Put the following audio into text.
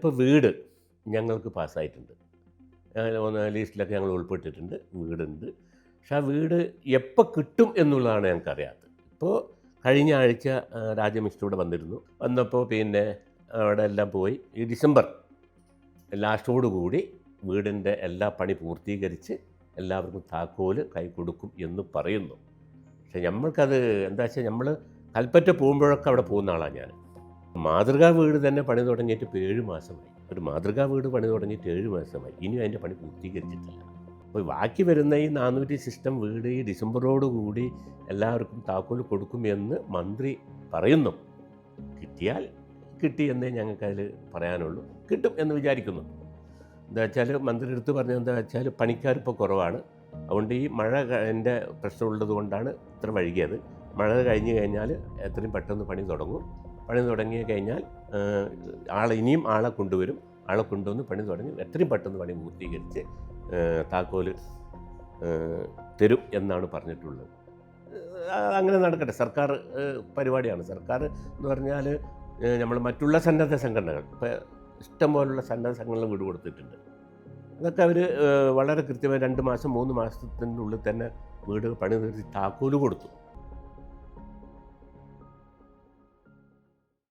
ഇപ്പോൾ വീട് ഞങ്ങൾക്ക് പാസ്സായിട്ടുണ്ട്. ലിസ്റ്റിലൊക്കെ ഞങ്ങൾ ഉൾപ്പെട്ടിട്ടുണ്ട്, വീടുണ്ട്. പക്ഷെ ആ വീട് എപ്പോൾ കിട്ടും എന്നുള്ളതാണ് ഞങ്ങൾക്കറിയാത്തത്. ഇപ്പോൾ കഴിഞ്ഞ ആഴ്ച രാജമിസ്റ്റർ ഇവിടെ വന്നിരുന്നു. വന്നപ്പോൾ പിന്നെ അവിടെ എല്ലാം പോയി ഈ ഡിസംബർ ലാസ്റ്റോടു കൂടി വീടിൻ്റെ എല്ലാ പണി പൂർത്തീകരിച്ച് എല്ലാവർക്കും താക്കോല് കൈ കൊടുക്കും എന്ന് പറയുന്നു. പക്ഷെ നമ്മൾക്കത് എന്താ വെച്ചാൽ നമ്മൾ കൽപ്പറ്റ പോകുമ്പോഴൊക്കെ അവിടെ പോകുന്ന ആളാണ് ഞാൻ. മാതൃകാ വീട് തന്നെ പണി തുടങ്ങിയിട്ട് ഇപ്പോൾ 7 മാസമായി. ഒരു മാതൃകാ വീട് പണി തുടങ്ങിയിട്ട് 7 മാസമായി. ഇനിയും അതിൻ്റെ പണി പൂർത്തീകരിച്ചിട്ടില്ല. അപ്പോൾ ബാക്കി വരുന്ന ഈ 400 സിസ്റ്റം വീട് ഈ ഡിസംബറോടുകൂടി എല്ലാവർക്കും താക്കോൽ കൊടുക്കും എന്ന് മന്ത്രി പറയുന്നു. കിട്ടിയാൽ കിട്ടി എന്നേ ഞങ്ങൾക്കതിൽ പറയാനുള്ളൂ. കിട്ടും എന്ന് വിചാരിക്കുന്നു. എന്താ വെച്ചാൽ മന്ത്രി എടുത്ത് പറഞ്ഞത് എന്താ വെച്ചാൽ പണിക്കാരിപ്പോൾ കുറവാണ്. അതുകൊണ്ട് ഈ മഴൻ്റെ പ്രശ്നമുള്ളത് കൊണ്ടാണ് ഇത്ര വൈകിയത്. മഴ കഴിഞ്ഞ് കഴിഞ്ഞാൽ എത്രയും പെട്ടെന്ന് പണി തുടങ്ങും. പണി തുടങ്ങി കഴിഞ്ഞാൽ ഇനിയും ആളെ കൊണ്ടുവരും. ആളെ കൊണ്ടുവന്ന് പണി തുടങ്ങി എത്രയും പെട്ടെന്ന് പണി പൂർത്തീകരിച്ച് താക്കോൽ തരും എന്നാണ് പറഞ്ഞിട്ടുള്ളത്. അങ്ങനെ നടക്കട്ടെ. സർക്കാർ പരിപാടിയാണ്. സർക്കാർ എന്ന് പറഞ്ഞാൽ നമ്മൾ മറ്റുള്ള സന്നദ്ധ സംഘടനകൾ ഇപ്പോൾ ഇഷ്ടംപോലുള്ള സന്നദ്ധ സംഘടനകൾ വീട് കൊടുത്തിട്ടുണ്ട്. അതൊക്കെ അവർ വളരെ കൃത്യമായി 2 മാസം 3 മാസത്തിനുള്ളിൽ തന്നെ വീട് പണി നിർത്തി താക്കോൽ കൊടുത്തു.